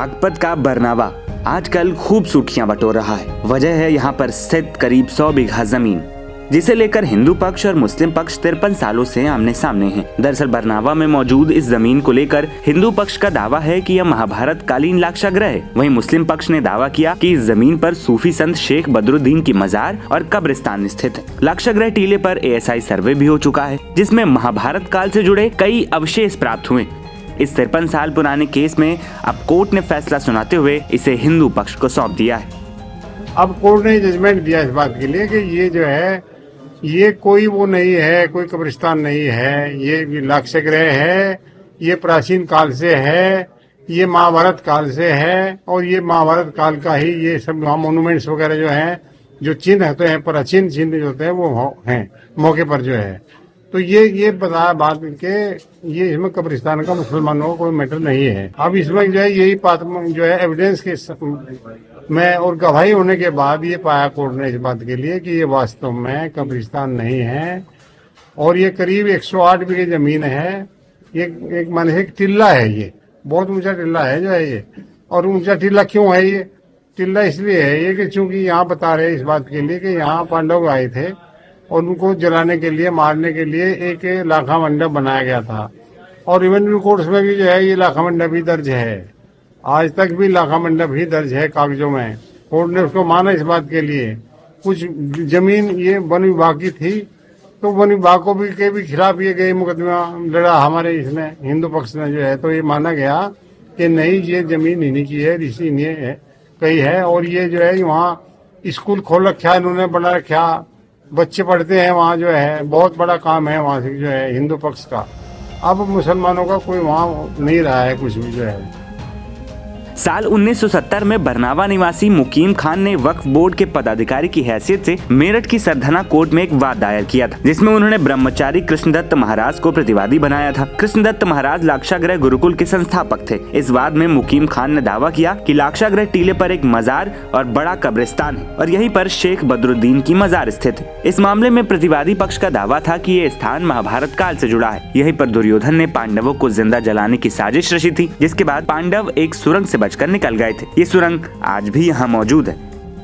बागपत का बरनावा आजकल खूब सुर्खियां बटोर रहा है। वजह है यहाँ पर स्थित करीब 100 बीघा जमीन, जिसे लेकर हिंदू पक्ष और मुस्लिम पक्ष 53 सालों से आमने सामने हैं। दरअसल बरनावा में मौजूद इस जमीन को लेकर हिंदू पक्ष का दावा है कि यह महाभारत कालीन लाक्षागृह है। वहीं मुस्लिम पक्ष ने दावा किया कि इस जमीन पर सूफी संत शेख बदरुद्दीन की मजार और कब्रिस्तान स्थित है। लाक्षागृह टीले पर ASI सर्वे भी हो चुका है, जिसमें महाभारत काल से जुड़े कई अवशेष प्राप्त हुए। इस 53 साल पुराने केस में अब कोर्ट ने फैसला सुनाते हुए इसे हिंदू पक्ष को सौंप दिया है। अब कोर्ट ने जजमेंट दिया इस बात के लिए कि ये जो है ये कोई वो नहीं है, कोई कब्रिस्तान नहीं है, ये लाक्षागृह है, ये प्राचीन काल से है, ये महाभारत काल से है और ये महाभारत काल का ही ये सब मोनूमेंट्स वगैरह जो हैं, जो चिन्ह होते हैं, प्राचीन चिन्ह जो होते हैं वो हैं मौके पर जो है। तो ये बताया बात के ये इसमें कब्रिस्तान का मुसलमानों का कोई मैटर नहीं है। अब इसमें जो है यही बात जो है एविडेंस के में और गवाही होने के बाद ये पाया कोर्ट ने इस बात के लिए कि ये वास्तव में कब्रिस्तान नहीं है और ये करीब 108 बीघे जमीन है। ये एक माने एक टिल्ला है, ये बहुत ऊंचा टिल्ला है जो है ये। और ऊंचा टिल्ला क्यों है? ये टिल्ला इसलिए है ये कि चूंकि यहाँ बता रहे इस बात के लिए कि यहाँ पांडव आए थे और उनको जलाने के लिए, मारने के लिए एक लाखा मंडप बनाया गया था। और रेवेन्यू कोर्ट्स में भी जो है ये लाखा मंडप ही दर्ज है, आज तक भी लाखा मंडप ही दर्ज है कागजों में। कोर्ट ने उसको माना इस बात के लिए। कुछ जमीन ये वन विभाग की थी, तो वन विभाग को भी के खिलाफ ये गई मुकदमा लड़ा हमारे इसमें हिंदू पक्ष ने जो है। तो ये माना गया कि नहीं, ये जमीन इन्हीं की है, ऋषि इन्हीं कही है। और ये जो है वहाँ स्कूल खोल रखा है इन्होंने, बना रखा, बच्चे पढ़ते हैं वहाँ जो है। बहुत बड़ा काम है वहाँ से जो है हिंदू पक्ष का। अब मुसलमानों का कोई वहाँ नहीं रहा है कुछ भी जो है। साल 1970 में बरनावा निवासी मुकीम खान ने वक्फ बोर्ड के पदाधिकारी की हैसियत से मेरठ की सरधना कोर्ट में एक वाद दायर किया था, जिसमें उन्होंने ब्रह्मचारी कृष्णदत्त महाराज को प्रतिवादी बनाया था। कृष्णदत्त महाराज लाक्षागृह गुरुकुल के संस्थापक थे। इस वाद में मुकीम खान ने दावा किया कि लाक्षागृह टीले पर एक मजार और बड़ा कब्रिस्तान है और यहीं पर शेख बदरुद्दीन की मजार स्थित है। इस मामले में प्रतिवादी पक्ष का दावा था कि ये स्थान महाभारत काल से जुड़ा है। यहीं पर दुर्योधन ने पांडवों को जिंदा जलाने की साजिश रची थी, जिसके बाद पांडव एक सुरंग से बचकर निकल गए थे। ये सुरंग आज भी यहाँ मौजूद है।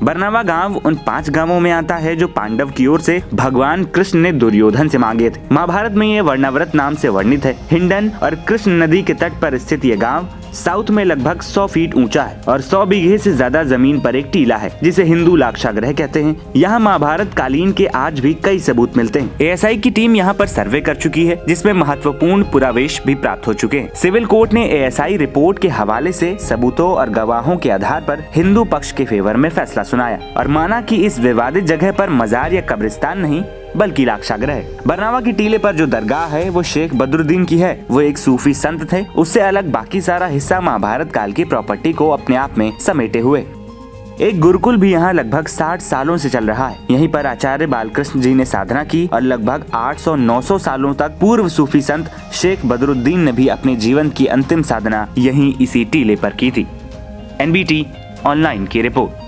बरनावा गांव उन 5 गांवों में आता है जो पांडव की ओर से भगवान कृष्ण ने दुर्योधन से मांगे थे। महाभारत में ये वर्णाव्रत नाम से वर्णित है। हिंडन और कृष्ण नदी के तट पर स्थित ये गांव साउथ में लगभग 100 फीट ऊंचा है और 100 बीघे से ज्यादा जमीन पर एक टीला है, जिसे हिंदू लाक्षागृह कहते हैं। यहाँ महाभारत कालीन के आज भी कई सबूत मिलते हैं। ASI की टीम यहाँ पर सर्वे कर चुकी है, जिसमें महत्वपूर्ण पुरावेश भी प्राप्त हो चुके हैं। सिविल कोर्ट ने ASI रिपोर्ट के हवाले से सबूतों और गवाहों के आधार पर हिंदू पक्ष के फेवर में फैसला सुनाया और माना कि इस विवादित जगह पर मजार या कब्रिस्तान नहीं बल्कि लाक्षागृह है। बरनावा की टीले पर जो दरगाह है वो शेख बदरुद्दीन की है। वो एक सूफी संत थे। उससे अलग बाकी सारा हिस्सा महाभारत काल की प्रॉपर्टी को अपने आप में समेटे हुए। एक गुरुकुल भी यहाँ लगभग 60 सालों से चल रहा है। यहीं पर आचार्य बालकृष्ण जी ने साधना की और लगभग 800-900 सालों तक पूर्व सूफी संत शेख बदरुद्दीन ने भी अपने जीवन की अंतिम साधना यहीं इसी टीले पर की थी। NBT ऑनलाइन की रिपोर्ट।